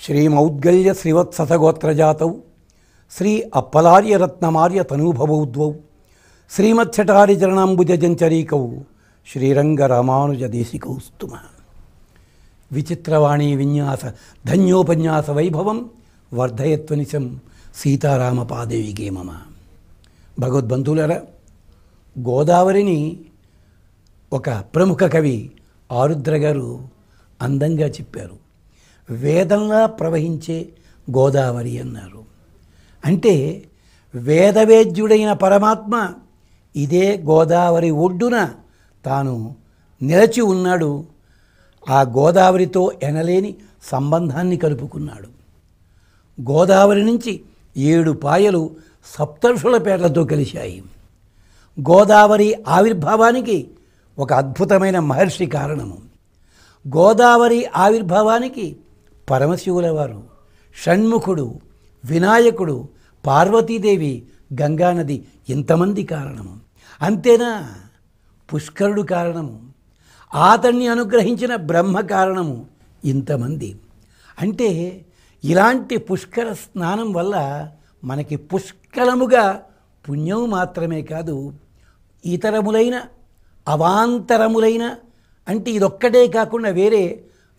శ్రీమౌద్గల్య శ్రీవత్ససగోత్రజాతౌ శ్రీ అప్పలార్యరత్నమార్య తనూభవౌద్వౌ శ్రీమత్సటారిచరణాంబుజంచరీకౌ శ్రీరంగరామానుజదేశికౌస్తుమ. విచిత్రవాణీ విన్యాస ధన్యోపన్యాస వైభవం వర్ధయత్వనిశం సీతారామపాదేవికే మమ. భగవద్బంధువులరా, గోదావరిని ఒక ప్రముఖ కవి ఆరుద్ర గారు అందంగా చెప్పారు. వేదంలా ప్రవహించే గోదావరి అన్నారు. అంటే వేదవేద్యుడైన పరమాత్మ ఇదే గోదావరి ఒడ్డున తాను నిలచి ఉన్నాడు. ఆ గోదావరితో ఎనలేని సంబంధాన్ని కలుపుకున్నాడు. గోదావరి నుంచి 7 పాయలు సప్తర్షుల పేర్లతో కలిశాయి. గోదావరి ఆవిర్భావానికి ఒక అద్భుతమైన మహర్షి కారణము. గోదావరి ఆవిర్భావానికి పరమశివుల వారు, షణ్ముఖుడు, వినాయకుడు, పార్వతీదేవి, గంగానది ఇంతమంది కారణము. అంతేనా, పుష్కరుడు కారణము, అతన్ని అనుగ్రహించిన బ్రహ్మ కారణము, ఇంతమంది. అంటే ఇలాంటి పుష్కర స్నానం వల్ల మనకి పుష్కలముగా పుణ్యం మాత్రమే కాదు, ఇతరములైన అవాంతరములైన అంటే ఇదొక్కటే కాకుండా వేరే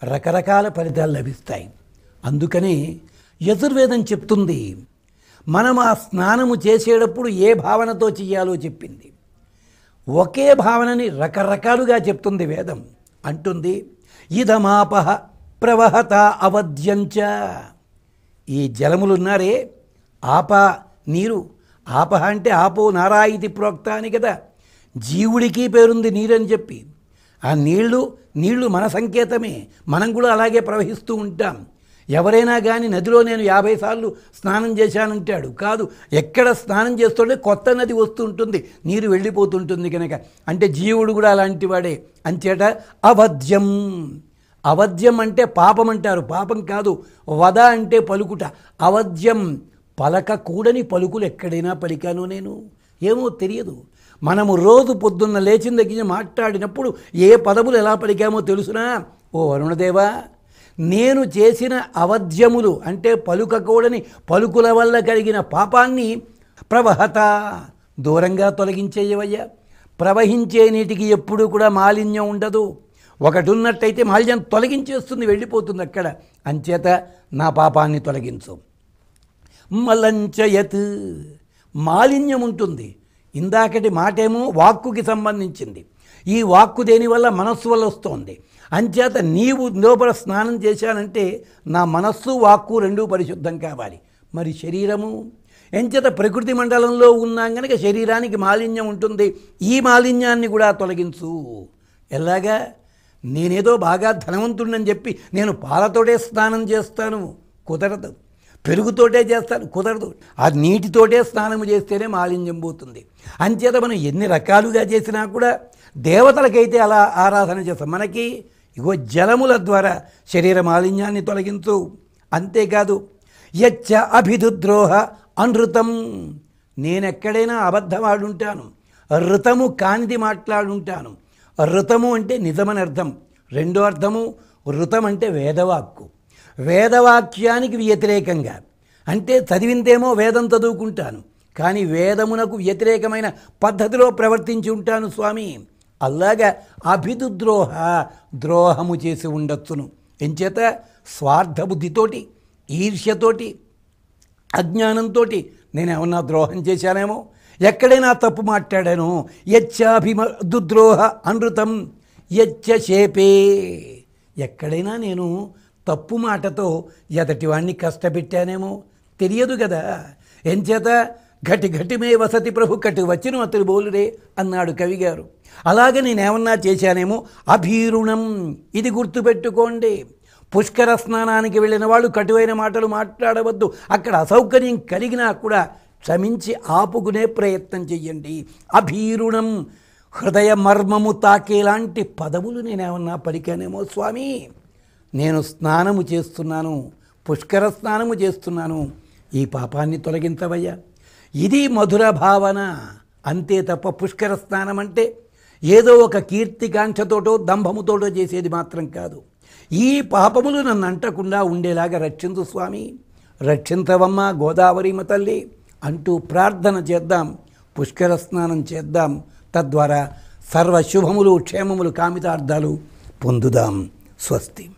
రకరకాల ఫలితాలు లభిస్తాయి. అందుకనే యజుర్వేదం చెప్తుంది, మనం ఆ స్నానము చేసేటప్పుడు ఏ భావనతో చెయ్యాలో చెప్పింది. ఒకే భావనని రకరకాలుగా చెప్తుంది వేదం. అంటుంది, ఇదమాపహ ప్రవహత అవధ్యంచ. ఈ జలములున్నారే, ఆప నీరు, ఆపహ అంటే ఆపో నారాయితి ప్రోక్త అని కదా. జీవుడికి పేరుంది నీరని చెప్పి. ఆ నీళ్లు మన సంకేతమే. మనం కూడా అలాగే ప్రవహిస్తూ ఉంటాం. ఎవరైనా కానీ నదిలో నేను 50 సార్లు స్నానం చేశానంటాడు. కాదు, ఎక్కడ స్నానం చేస్తుంటే కొత్త నది వస్తుంటుంది, నీరు వెళ్ళిపోతుంటుంది కనుక. అంటే జీవుడు కూడా అలాంటి వాడే. అంచేట అవధ్యం. అవధ్యం అంటే పాపం అంటారు, పాపం కాదు. వద అంటే పలుకుట. అవధ్యం పలకకూడని పలుకులు ఎక్కడైనా పలికాను నేను, ఏమో తెలియదు. మనము రోజు పొద్దున్న లేచిన దగ్గర మాట్లాడినప్పుడు ఏ పదములు ఎలా పలికామో తెలుసునా? ఓ వరుణదేవా, నేను చేసిన అవధ్యములు అంటే పలుకకూడని పలుకుల వల్ల కలిగిన పాపాన్ని ప్రవహత దూరంగా తొలగించేయవయ్యా. ప్రవహించే నీటికి ఎప్పుడూ కూడా మాలిన్యం ఉండదు. ఒకటి ఉన్నట్టయితే మాలిన్యం తొలగించేస్తుంది, వెళ్ళిపోతుంది అక్కడ. అంచేత నా పాపాన్ని తొలగించు. మలంచయత్, మాలిన్యం ఉంటుంది. ఇందాకటి మాటేమో వాక్కుకి సంబంధించింది. ఈ వాక్కు దేనివల్ల? మనస్సు వల్ల వస్తోంది. అంచేత నీవు లోపల స్నానం చేశానంటే నా మనస్సు వాక్కు రెండూ పరిశుద్ధం కావాలి. మరి శరీరము ఎంచేత ప్రకృతి మండలంలో ఉన్నాం కనుక శరీరానికి మాలిన్యం ఉంటుంది. ఈ మాలిన్యాన్ని కూడా తొలగించు. ఎలాగా? నేనేదో బాగా ధనవంతుడిని చెప్పి నేను పాలతోటే స్నానం చేస్తాను, కుదరదు. పెరుగుతోటే చేస్తాను, కుదరదు. ఆ నీటితోటే స్నానము చేస్తేనే మాలిన్యం పోతుంది. అంచేత మనం ఎన్ని రకాలుగా చేసినా కూడా దేవతలకైతే అలా ఆరాధన చేస్తాం. మనకి ఇగో జలముల ద్వారా శరీర మాలిన్యాన్ని తొలగించు. అంతేకాదు, యచ్చ అభిదుద్రోహ అనృతం. నేనెక్కడైనా అబద్ధం ఆడుంటాను, ఋతము కానిది మాట్లాడుంటాను. ఋతము అంటే నిజమని అర్థం. రెండో అర్థము, ఋతం అంటే వేదవాక్కు. వేదవాక్యానికి వ్యతిరేకంగా అంటే చదివిందేమో వేదం చదువుకుంటాను, కానీ వేదమునకు వ్యతిరేకమైన పద్ధతిలో ప్రవర్తించి ఉంటాను స్వామి. అలాగా అభిదుద్రోహ, ద్రోహము చేసి ఉండొచ్చును. ఎంచేత స్వార్థ బుద్ధితోటి, ఈర్ష్యతోటి, అజ్ఞానంతో నేనేమన్నా ద్రోహం చేశానేమో, ఎక్కడైనా తప్పు మాట్లాడాను. యచ్చాభిదుద్రోహ అనృతం యచ్చ శేపే. ఎక్కడైనా నేను తప్పు మాటతో ఎదటివాణ్ణి కష్టపెట్టానేమో, తెలియదు కదా. ఎంచేత ఘటి ఘటిమే వసతి ప్రభు కటి వచ్చిన అతడు బోలుడే అన్నాడు కవిగారు. అలాగే నేనేమన్నా చేశానేమో. అభీరుణం, ఇది గుర్తుపెట్టుకోండి. పుష్కర స్నానానికి వెళ్ళిన వాళ్ళు కటువైన మాటలు మాట్లాడవద్దు. అక్కడ అసౌకర్యం కలిగినా కూడా క్షమించి ఆపుకునే ప్రయత్నం చెయ్యండి. అభీరుణం, హృదయ మర్మము తాకేలాంటి పదవులు నేనేమన్నా పలికానేమో స్వామి. నేను స్నానము చేస్తున్నాను, పుష్కర స్నానము చేస్తున్నాను, ఈ పాపాన్ని తొలగించవయ్యా. ఇది మధుర భావన. అంతే తప్ప పుష్కర స్నానం అంటే ఏదో ఒక కీర్తికాంక్షతోటో దంభముతోటో చేసేది మాత్రం కాదు. ఈ పాపములు నన్ను అంటకుండా ఉండేలాగా రక్షించు స్వామి, రక్షించవమ్మ గోదావరి తల్లి అంటూ ప్రార్థన చేద్దాం, పుష్కర స్నానం చేద్దాం. తద్వారా సర్వశుభములు క్షేమములు కామితార్థాలు పొందుదాం. స్వస్తి.